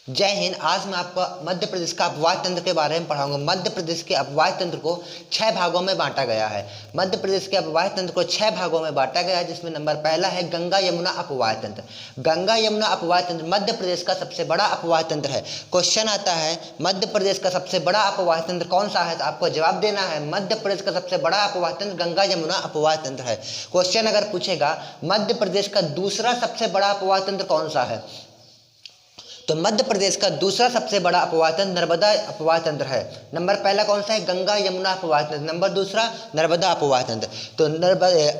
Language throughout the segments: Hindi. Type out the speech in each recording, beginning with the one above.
जय हिंद। आज मैं आपको मध्य प्रदेश का अपवाद तंत्र के बारे में पढ़ाऊंगा। मध्य प्रदेश के अपवाद तंत्र को 6 भागों में बांटा गया है। मध्य प्रदेश के अपवाद तंत्र को 6 भागों में बांटा गया है, जिसमें नंबर पहला है गंगा यमुना अपवाद तंत्र। गंगा यमुना अपवाद तंत्र मध्य प्रदेश का सबसे बड़ा अपवाद तंत्र है। क्वेश्चन आता है मध्य प्रदेश का सबसे बड़ा अपवाद तंत्र कौन सा है, तो आपको जवाब देना है मध्य प्रदेश का सबसे बड़ा अपवाद तंत्र गंगा यमुना अपवाद तंत्र है। क्वेश्चन अगर पूछेगा मध्य प्रदेश का दूसरा सबसे बड़ा अपवाद तंत्र कौन सा है, तो मध्य प्रदेश का दूसरा सबसे बड़ा अपवाद तंत्र नर्मदा अपवाद तंत्र है। नंबर पहला कौन सा है, गंगा यमुना अपवाद तंत्र, नंबर दूसरा नर्मदा अपवाद तंत्र। तो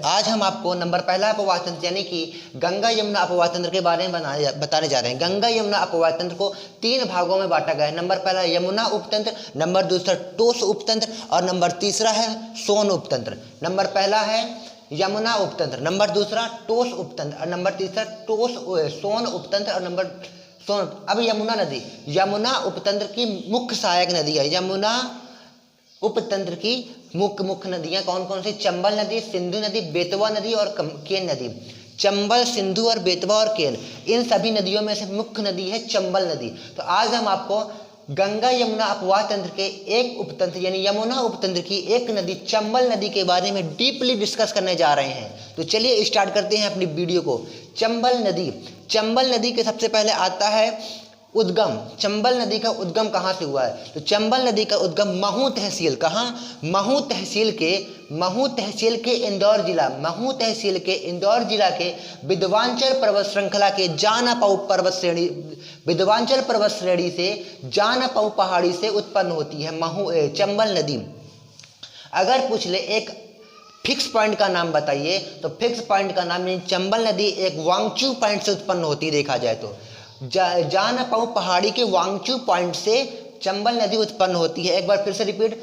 आज हम आपको नंबर पहला अपवाद तंत्र यानी कि गंगा यमुना अपवाद तंत्र के बारे में बताने जा रहे हैं। गंगा यमुना अपवाद तंत्र को 3 भागों में बांटा गया है। नंबर पहला यमुना उपतंत्र, नंबर दूसरा टोस उपतंत्र और नंबर तीसरा है सोन उपतंत्र। नंबर पहला है यमुना उपतंत्र, नंबर दूसरा टोस उपतंत्र और नंबर तीसरा सोन उपतंत्र और नंबर सोन। अब यमुना नदी, यमुना उपतंत्र की मुख्य सहायक नदी है। यमुना उपतंत्र की मुख्य नदियां कौन कौन सी, चंबल नदी, सिंधु नदी, बेतवा नदी और केन नदी। चंबल, सिंधु और बेतवा और केन, इन सभी नदियों में से मुख्य नदी है चंबल नदी। तो आज हम आपको गंगा यमुना अपवाद तंत्र के एक उपतंत्र यानी यमुना उपतंत्र की एक नदी चंबल नदी के बारे में डीपली डिस्कस करने जा रहे हैं। तो चलिए स्टार्ट करते हैं अपनी वीडियो को। चंबल नदी, चंबल नदी के सबसे पहले आता है उद्गम। चंबल नदी का उद्गम कहाँ से हुआ है, तो चंबल नदी का उद्गम महू तहसील, कहाँ, महू तहसील के इंदौर जिला, महू तहसील के इंदौर जिला के विंध्याचल पर्वत श्रृंखला के जानापाऊ पर्वत श्रेणी, विंध्याचल पर्वत श्रेणी से जानापाऊ पहाड़ी से उत्पन्न होती है चंबल नदी। अगर पूछ ले एक फिक्स पॉइंट का नाम बताइए, तो फिक्स पॉइंट का नाम चंबल नदी एक वांगचू पॉइंट से उत्पन्न होती देखा जाए तो जानापाऊ पहाड़ी के वांगचू पॉइंट से चंबल नदी उत्पन्न होती है। एक बार फिर से रिपीट,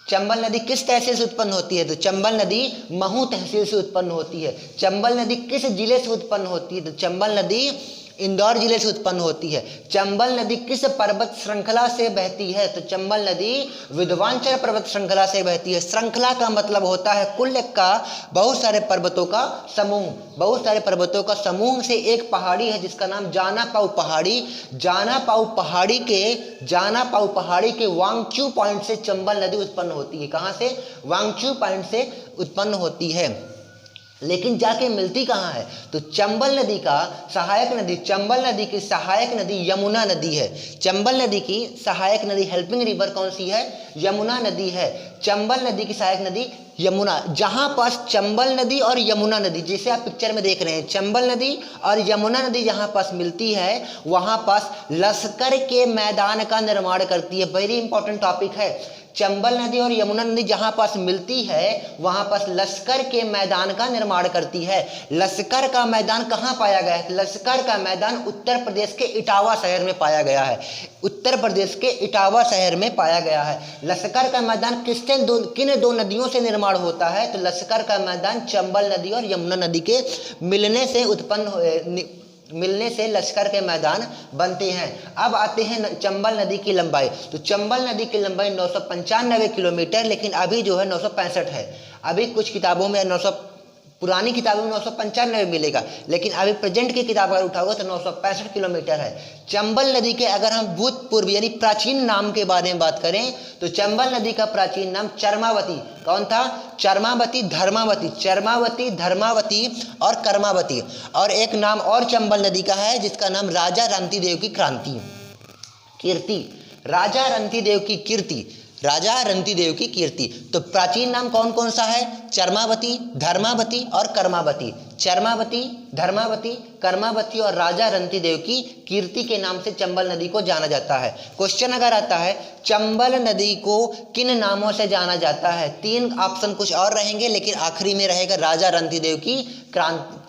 चंबल नदी किस तहसील से उत्पन्न होती है, तो चंबल नदी महू तहसील से उत्पन्न होती है। चंबल नदी किस जिले से उत्पन्न होती है, तो चंबल नदी इंदौर जिले से उत्पन्न होती है। चंबल नदी किस पर्वत श्रृंखला से बहती है, तो चंबल नदी विंध्याचल पर्वत श्रृंखला से बहती है। श्रृंखला का मतलब होता है कुल का बहुत सारे पर्वतों का समूह, बहुत सारे पर्वतों का समूह से एक पहाड़ी है जिसका नाम जानापाऊ पहाड़ी। जानापाऊ पहाड़ी के वांगचू पॉइंट से चंबल नदी उत्पन्न होती है। कहाँ से, वांगचू पॉइंट से उत्पन्न होती है। लेकिन जाके मिलती कहाँ है, तो चंबल नदी का सहायक नदी, चंबल नदी की सहायक नदी यमुना नदी है। चंबल नदी की सहायक नदी हेल्पिंग रिवर कौन सी है, यमुना नदी है। चंबल नदी की सहायक नदी यमुना, जहाँ पास चंबल नदी और यमुना नदी, जिसे आप पिक्चर में देख रहे हैं, चंबल नदी और यमुना नदी जहाँ पास मिलती है वहाँ पास लश्कर के मैदान का निर्माण करती है। वेरी इंपॉर्टेंट टॉपिक है। चंबल नदी और यमुना नदी जहाँ पास मिलती है वहाँ पास लश्कर के मैदान का निर्माण करती है। लश्कर का मैदान कहाँ पाया गया है, लश्कर का मैदान उत्तर प्रदेश के इटावा शहर में पाया गया है। उत्तर प्रदेश के इटावा शहर में पाया गया है। लश्कर का मैदान किन दो नदियों से निर्माण होता है, तो लश्कर का मैदान चंबल नदी और यमुना नदी के मिलने से लश्कर के मैदान बनते हैं। अब आते हैं चंबल नदी की लंबाई। तो चंबल नदी की लंबाई 995 किलोमीटर, लेकिन अभी जो है 965 है। अभी कुछ किताबों में पुरानी किताबों में 995 मिलेगा, लेकिन अभी प्रेजेंट की किताब अगर उठाओगे तो 965 किलोमीटर है। चंबल नदी के अगर हम भूतपूर्व यानी प्राचीन नाम के बारे में बात करें, तो चंबल नदी का प्राचीन नाम चरमावती, कौन था, चरमावती, धर्मावती और कर्मावती। और एक नाम और चंबल नदी का है जिसका नाम राजा रंतिदेव की कीर्ति, राजा रंतिदेव की कीर्ति। तो प्राचीन नाम कौन कौन सा है, चरमावती, धर्मावती और कर्मावती। चरमावती, धर्मावती, कर्मावती और राजा रंतिदेव की कीर्ति के नाम से चंबल नदी को जाना जाता है। क्वेश्चन अगर आता है चंबल नदी को किन नामों से जाना जाता है, 3 ऑप्शन कुछ और रहेंगे, लेकिन आखिरी में रहेगा राजा रंतिदेव की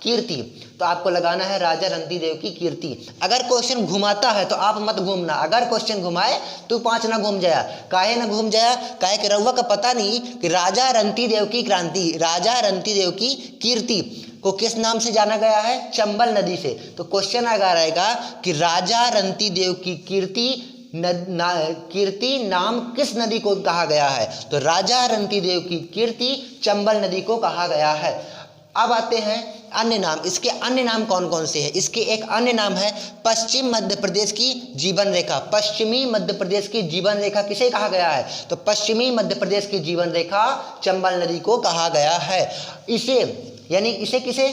कीर्ति। तो आपको लगाना है राजा रंतिदेव की कीर्ति। अगर क्वेश्चन घुमाता है तो आप मत घूमना, अगर क्वेश्चन घुमाए तो 5 ना घूम जाया। काहे ना घूम जाया, काहे कि रउआ का पता नहीं कि राजा रंतिदेव की कीर्ति को किस नाम से जाना गया है, चंबल नदी से। तो क्वेश्चन अगर आएगा कि राजा रंतिदेव की कीर्ति नाम किस नदी को कहा गया है, तो राजा रंतिदेव की कीर्ति चंबल नदी को कहा गया है। अब आते हैं अन्य नाम, इसके अन्य नाम कौन कौन से हैं? इसके एक अन्य नाम है पश्चिम मध्य प्रदेश की जीवन रेखा। पश्चिमी मध्य प्रदेश की जीवन रेखा किसे कहा गया है? तो पश्चिमी मध्य प्रदेश की जीवन रेखा चंबल नदी को कहा गया है। इसे यानी इसे किसे?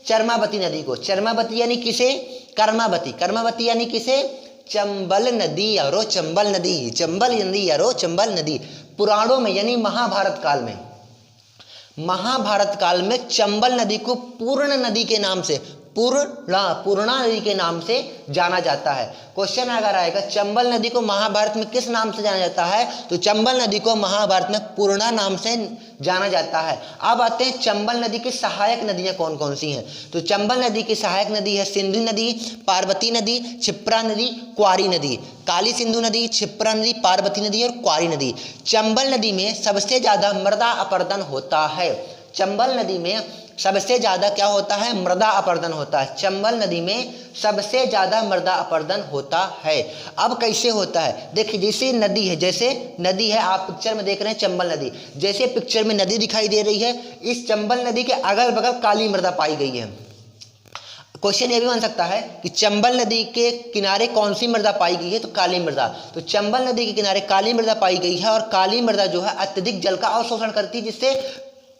चरमावती नदी को। चरमावती यानी किसे? कर्मावती। कर्मावती यानी किसे? चंबल नदी यारो चंबल नदी, चंबल नदी यारो चंबल नदी। पुराणों में यानी महाभारत काल में, महाभारत काल में चंबल नदी को पूर्ण नदी के नाम से, पूर्णा नदी के नाम से जाना जाता है। क्वेश्चन अगर आएगा चंबल नदी को महाभारत में किस नाम से जाना जाता है? तो चंबल नदी को महाभारत में पूर्णा नाम से जाना जाता है। अब आते हैं चंबल नदी की सहायक नदियां कौन कौन सी हैं? तो चंबल नदी की सहायक नदी है सिंधु नदी, पार्वती नदी, क्षिप्रा नदी, क्वारी नदी। काली सिंधु नदी, क्षिप्रा नदी, पार्वती नदी और क्वारी नदी। चंबल नदी में सबसे ज्यादा मृदा अपरदन होता है। चंबल नदी में सबसे ज्यादा क्या होता है? मृदा अपरदन होता है। चंबल नदी में सबसे ज्यादा मृदा अपरदन होता है। अब कैसे होता है? देखिए जैसे नदी है, जैसे नदी है, आप पिक्चर में देख रहे हैं चंबल नदी, जैसे पिक्चर में नदी दिखाई दे रही है, इस चंबल नदी के अगल बगल काली मृदा पाई गई है। क्वेश्चन ये भी बन सकता है कि चंबल नदी के किनारे कौन सी मृदा पाई गई है? तो काली मृदा। तो चंबल नदी के किनारे काली मृदा पाई गई है और काली मृदा जो है अत्यधिक जल का अवशोषण करती है, जिससे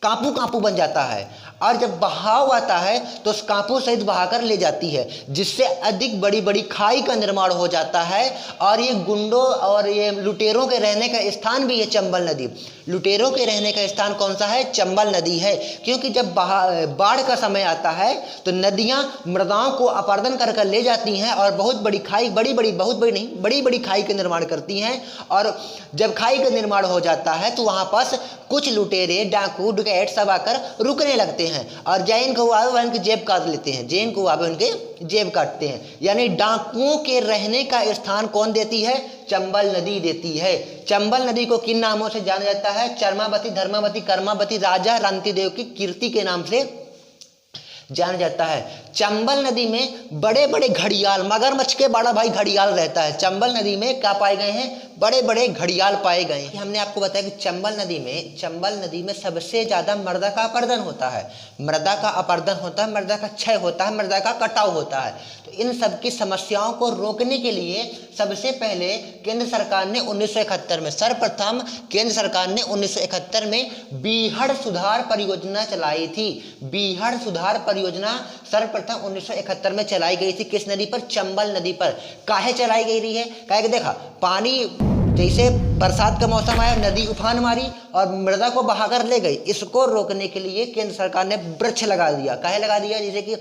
कांपू कांपू बन जाता है और जब बहाव आता है तो उस कांपू सहित बहाकर ले जाती है, जिससे अधिक बड़ी बड़ी खाई का निर्माण हो जाता है। और ये गुंडों और ये लुटेरों के रहने का स्थान भी है चंबल नदी। लुटेरों के रहने का स्थान कौन सा है? चंबल नदी है। क्योंकि जब बाढ़ का समय आता है तो नदियां मृदाओं को अपरदन कर कर ले जाती हैं और बहुत बड़ी खाई, बड़ी बड़ी खाई का निर्माण करती हैं। और जब खाई का निर्माण हो जाता है तो वहां पास कुछ लुटेरे, डाकू, डकैत सब आकर रुकने लगते हैं और जैन को आवे उनकी जेब काट लेते हैं, जैन को आवे उनके जेब काटते हैं। यानी डाकुओं के रहने का स्थान कौन देती है? चंबल नदी देती है। चंबल नदी को किन नामों से जाना जाता है? चरमावती, धर्मावती, कर्मावती, राजा रांतिदेव की कीर्ति के नाम से जाना जाता है। चंबल नदी में बड़े बड़े घड़ियाल, मगरमच्छ के बड़ा भाई घड़ियाल रहता है। चंबल नदी में क्या पाए गए हैं? बड़े बड़े घड़ियाल पाए गए हैं। हमने आपको बताया कि चंबल नदी में सबसे ज्यादा मृदा का अपरदन होता है। मृदा का अपरदन होता है, मृदा का क्षय होता है, मृदा का कटाव होता है। तो इन सब की समस्याओं को रोकने के लिए सबसे पहले केंद्र सरकार ने 1971 में, सर्वप्रथम केंद्र सरकार ने 1971 में बीहड़ सुधार परियोजना चलाई थी। बीहड़ सुधार परियोजना सर्वप्रथम 1971 में चलाई गई थी। किस नदी पर? चंबल नदी पर। काहे चलाई गई रही है? काहे कि देखा पानी, जैसे बरसात का मौसम आया, नदी उफान मारी और मृदा को बहाकर ले गई। इसको रोकने के लिए केंद्र सरकार ने वृक्ष लगा दिया। काहे लगा दिया? जैसे कि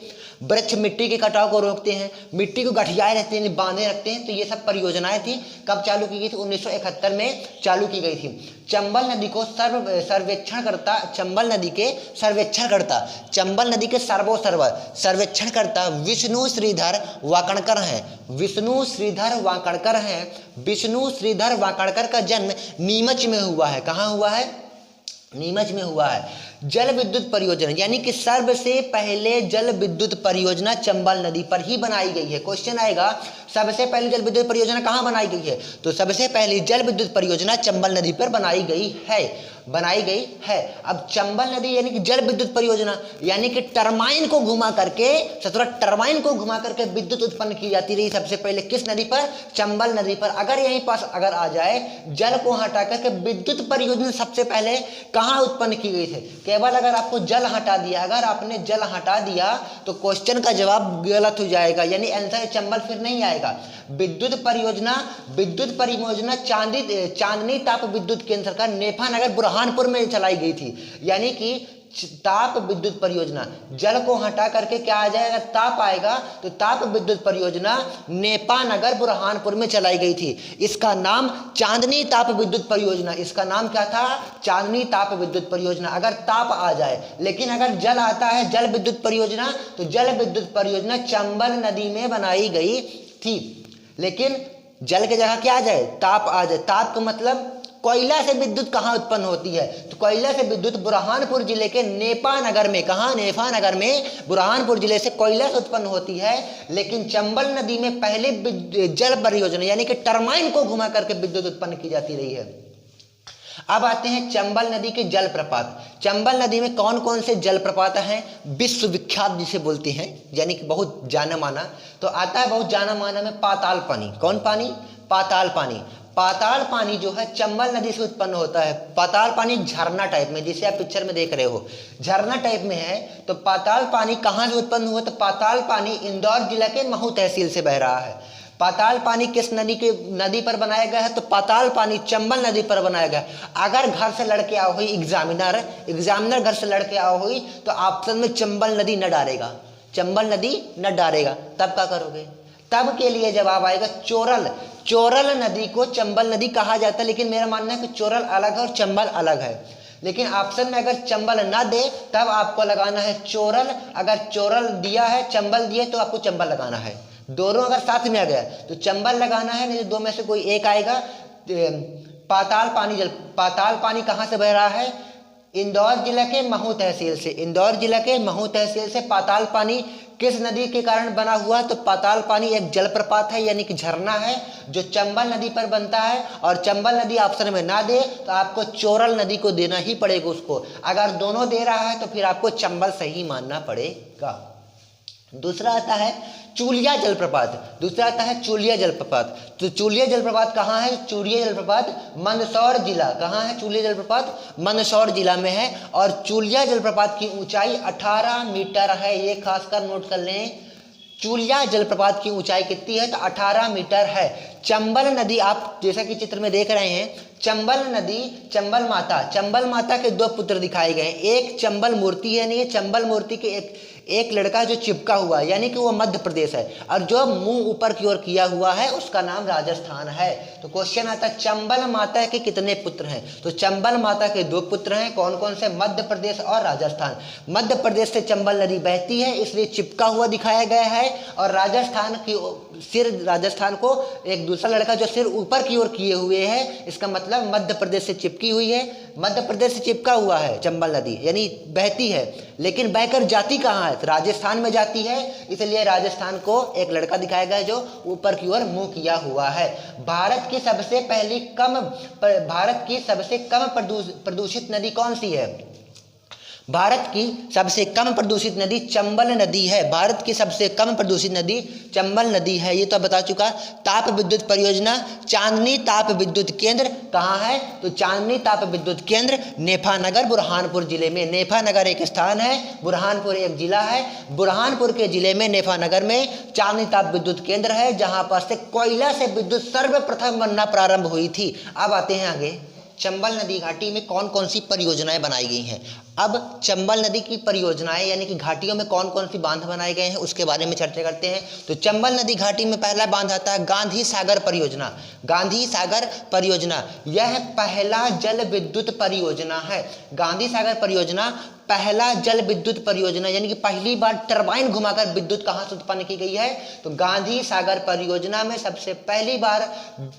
वृक्ष मिट्टी के कटाव को रोकते हैं, मिट्टी को गठियाए रहते हैं, बांधे रखते हैं। तो ये सब परियोजनाएं थी। कब चालू की गई थी? 1971 में चालू की गई थी। चंबल नदी को सर्वेक्षण करता, चंबल नदी के सर्वेक्षण करता, चंबल नदी के सर्वेक्षण करता विष्णु श्रीधर वाकणकर हैं। विष्णु श्रीधर वाकणकर हैं। विष्णु श्रीधर वाकणकर का जन्म नीमच में हुआ है। कहाँ हुआ है? नीमच में हुआ है। जल विद्युत परियोजना यानी कि सबसे पहले जल विद्युत परियोजना चंबल नदी पर ही बनाई गई है। क्वेश्चन आएगा सबसे पहले जल विद्युत परियोजना कहाँ बनाई गई है? तो सबसे पहली जल विद्युत परियोजना चंबल नदी पर बनाई गई है। अब चंबल नदी यानी कि जल विद्युत परियोजना यानी कि टरबाइन को घुमा करके, टरबाइन को घुमा करके विद्युत उत्पन्न की जाती रही सबसे पहले। किस नदी पर? चंबल नदी पर। अगर यहीं पास अगर आ जाए, जल को हटा करके विद्युत परियोजना सबसे पहले कहाँ उत्पन्न की गई थी? केवल अगर आपको जल हटा दिया, अगर आपने जल हटा दिया तो क्वेश्चन का जवाब गलत हो जाएगा, यानी आंसर चंबल फिर नहीं आएगा। विद्युत परियोजना चांदनी ताप विद्युत केंद्र सरकार नेफा नगर बुरहानपुर में चलाई गई थी। यानी कि ताप विद्युत परियोजना, जल को हटा करके क्या आ जाएगा? ताप आएगा। तो ताप विद्युत परियोजना नेपा नगर बुरहानपुर में चलाई गई थी। इसका नाम चांदनी ताप विद्युत परियोजना, इसका नाम क्या था? चांदनी ताप विद्युत परियोजना। अगर ताप आ जाए, लेकिन अगर जल आता है जल विद्युत परियोजना, तो जल विद्युत परियोजना चंबल नदी में बनाई गई थी। लेकिन जल की जगह क्या आ जाए? ताप आ जाए। ताप का मतलब कोयला से विद्युत कहाँ उत्पन्न होती है? तो कोयला से विद्युत बुरहानपुर जिले के नेपा नगर में, कहाँ? नेपा नगर में बुरहानपुर जिले से कोयला से उत्पन्न होती है। लेकिन चंबल नदी में पहले जल परियोजना यानी कि टरबाइन को घुमा करके विद्युत उत्पन्न की जाती रही है। अब आते हैं चंबल नदी के जलप्रपात। चंबल नदी में कौन कौन से जलप्रपात हैं विश्वविख्यात जिसे बोलते हैं, यानी कि बहुत जाना माना। तो आता है बहुत जाना माना में पाताल पानी। कौन पानी? पाताल पानी। पाताल पानी जो है चंबल नदी से उत्पन्न होता है। पाताल पानी एक झरना टाइप में, जिसे आप पिक्चर में देख रहे हो, झरना टाइप में है। तो पाताल पानी कहाँ से उत्पन्न हुआ? तो पाताल पानी इंदौर जिला के महू तहसील से बह रहा है। पाताल पानी किस नदी पर बनाया गया है? तो पाताल पानी चंबल नदी पर बनाया गया है। अगर घर से लड़के आओ हुई एग्जामिनर घर से लड़के आओ हुई तो ऑप्शन में चंबल नदी न डालेगा, चंबल नदी न डालेगा। तब क्या करोगे? तब के लिए जवाब आएगा चोरल। चोरल नदी को चंबल नदी कहा जाता है, लेकिन मेरा मानना है कि चोरल अलग है और चंबल अलग है। लेकिन ऑप्शन में अगर चंबल ना दे तब आपको लगाना है चोरल। अगर चोरल दिया है, चंबल दिए तो आपको चंबल लगाना है। दोनों अगर साथ में आ गया तो चंबल लगाना है, नहीं तो दो में से कोई एक आएगा। पाताल पानी कहाँ से बह रहा है? इंदौर जिला के महू तहसील से। इंदौर जिला के महू तहसील से पाताल पानी किस नदी के कारण बना हुआ? तो पाताल पानी एक जलप्रपात है, यानी कि झरना है जो चंबल नदी पर बनता है। और चंबल नदी ऑप्शन में ना दे तो आपको चोरल नदी को देना ही पड़ेगा उसको। अगर दोनों दे रहा है तो फिर आपको चंबल सही मानना पड़ेगा। दूसरा आता है चूलिया जलप्रपात। दूसरा आता है चूलिया जलप्रपात। तो चूलिया जलप्रपात कहाँ है? चूलिया जलप्रपात मंदसौर जिला। कहाँ है चूलिया जलप्रपात? मंदसौर जिला में है। और चूलिया जलप्रपात की ऊंचाई 18 मीटर है। ये खासकर नोट कर लें, चूलिया जलप्रपात की ऊंचाई कितनी है? तो 18 मीटर है। चंबल नदी आप जैसा कि चित्र में देख रहे हैं, चंबल नदी, चंबल माता के दो पुत्र दिखाए गए। एक चंबल मूर्ति है, नहीं, चंबल मूर्ति के एक लड़का जो चिपका हुआ है, यानी कि वो मध्य प्रदेश है, और जो मुंह ऊपर की ओर किया हुआ है उसका नाम राजस्थान है। तो क्वेश्चन आता है चंबल माता के कितने पुत्र हैं? तो चंबल माता के दो पुत्र हैं। कौन कौन से? मध्य प्रदेश और राजस्थान। मध्य प्रदेश से चंबल नदी बहती है, इसलिए चिपका हुआ दिखाया गया है। और राजस्थान को एक दूसरा लड़का जो सिर ऊपर की ओर किए हुए है, इसका मतलब मध्य प्रदेश से चिपकी हुई है। मध्य प्रदेश से चिपका हुआ है चंबल नदी, यानी बहती है, लेकिन बहकर जाती कहाँ है? तो राजस्थान में जाती है, इसलिए राजस्थान को एक लड़का दिखाया गया जो ऊपर की ओर मुंह किया हुआ है। भारत की सबसे कम प्रदूषित नदी कौन सी है? भारत की सबसे कम प्रदूषित नदी चंबल नदी है। भारत की सबसे कम प्रदूषित नदी चंबल नदी है, ये तो बता चुका। ताप विद्युत परियोजना चांदनी ताप विद्युत केंद्र कहाँ है? तो चांदनी ताप विद्युत केंद्र नेफानगर बुरहानपुर जिले में। नेफानगर एक स्थान है, बुरहानपुर एक जिला है। बुरहानपुर के जिले में नेफानगर में चांदनी ताप विद्युत केंद्र है, जहाँ पर से कोयला से विद्युत सर्वप्रथम बनना प्रारंभ हुई थी। अब आते हैं आगे, चंबल नदी घाटी में कौन कौन सी परियोजनाएं बनाई गई हैं। अब चंबल नदी की परियोजनाएं, यानी कि घाटियों में कौन कौन सी बांध बनाए गए हैं उसके बारे में चर्चा करते हैं। तो चंबल नदी घाटी में पहला बांध आता है गांधी सागर परियोजना। गांधी सागर परियोजना यह पहला जल विद्युत परियोजना है। गांधी सागर परियोजना पहला जल विद्युत परियोजना, यानी कि पहली बार टरबाइन घुमाकर विद्युत कहाँ से उत्पन्न की गई है? तो गांधी सागर परियोजना में सबसे पहली बार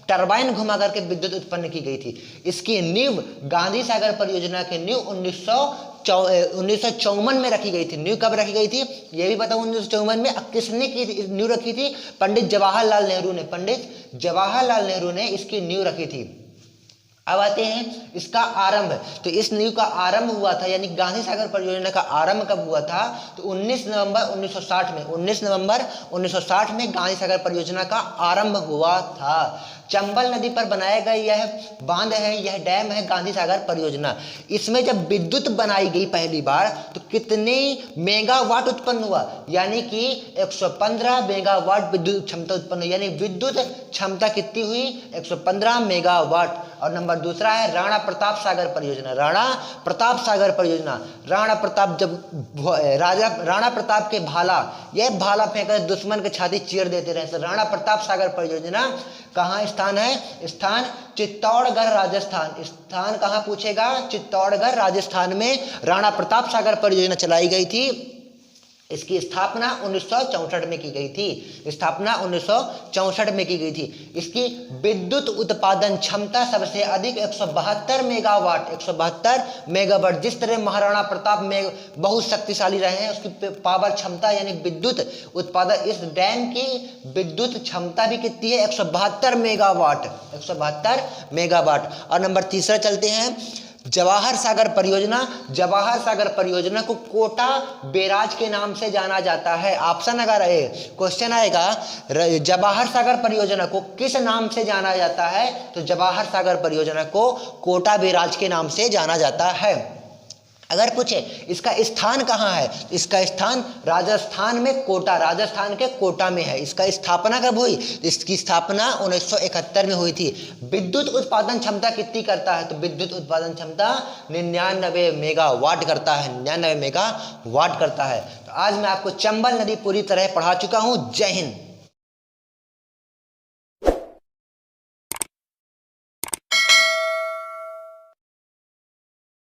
टरबाइन घुमाकर के विद्युत उत्पन्न की गई थी। इसकी नींव, गांधी सागर परियोजना की नींव 1954 में रखी गई थी। नींव कब रखी गई थी ये भी बताऊं? 1954 में। किसने की नींव रखी थी? पंडित जवाहरलाल नेहरू ने इसकी नींव रखी थी। अब आते हैं इसका आरंभ। तो इस नींव का आरंभ हुआ था, यानी गांधी सागर परियोजना का आरंभ कब हुआ था? तो 19 नवंबर 1960 में गांधी सागर परियोजना का आरंभ हुआ था। चंबल नदी पर बनाया गया यह बांध है, यह डैम है गांधी सागर परियोजना। इसमें जब विद्युत बनाई गई पहली बार तो कितने मेगावाट उत्पन्न हुआ? यानी कि 115 मेगावाट विद्युत क्षमता उत्पन्न हुई, यानी विद्युत क्षमता कितनी हुई? 115 मेगावाट। और नंबर दूसरा है राणा प्रताप सागर परियोजना। राणा प्रताप सागर परियोजना, राणा प्रताप के भाला, यह भाला फेंकर दुश्मन के छाती चीर देते रहे। तो राणा प्रताप सागर परियोजना कहाँ स्थान है? स्थान चित्तौड़गढ़ राजस्थान। स्थान कहाँ पूछेगा? चित्तौड़गढ़ राजस्थान में राणा प्रताप सागर परियोजना चलाई गई थी। इसकी स्थापना 1964 में की गई थी। स्थापना 1964 में की गई थी। इसकी विद्युत उत्पादन क्षमता सबसे अधिक 172 मेगावाट, 172 मेगावाट। जिस तरह महाराणा प्रताप में बहुत शक्तिशाली रहे हैं, उसकी पावर क्षमता यानी विद्युत उत्पादन, इस डैम की विद्युत क्षमता भी कितनी है? 172 मेगावाट, 172 मेगावाट। और नंबर तीसरा चलते हैं, जवाहर सागर परियोजना। जवाहर सागर परियोजना को कोटा बैराज के नाम से जाना जाता है। ऑप्शन अगर क्वेश्चन आएगा जवाहर सागर परियोजना को किस नाम से जाना जाता है, तो जवाहर सागर परियोजना को कोटा बैराज के नाम से जाना जाता है। अगर पूछे इसका स्थान कहाँ है, इसका स्थान राजस्थान में कोटा, राजस्थान के कोटा में है। इसका स्थापना कब हुई? इसकी स्थापना 1971 में हुई थी। विद्युत उत्पादन क्षमता कितनी करता है? तो विद्युत उत्पादन क्षमता 99 मेगावाट करता है, 99 मेगावाट करता है। तो आज मैं आपको चंबल नदी पूरी तरह पढ़ा चुका हूँ। जय हिंद।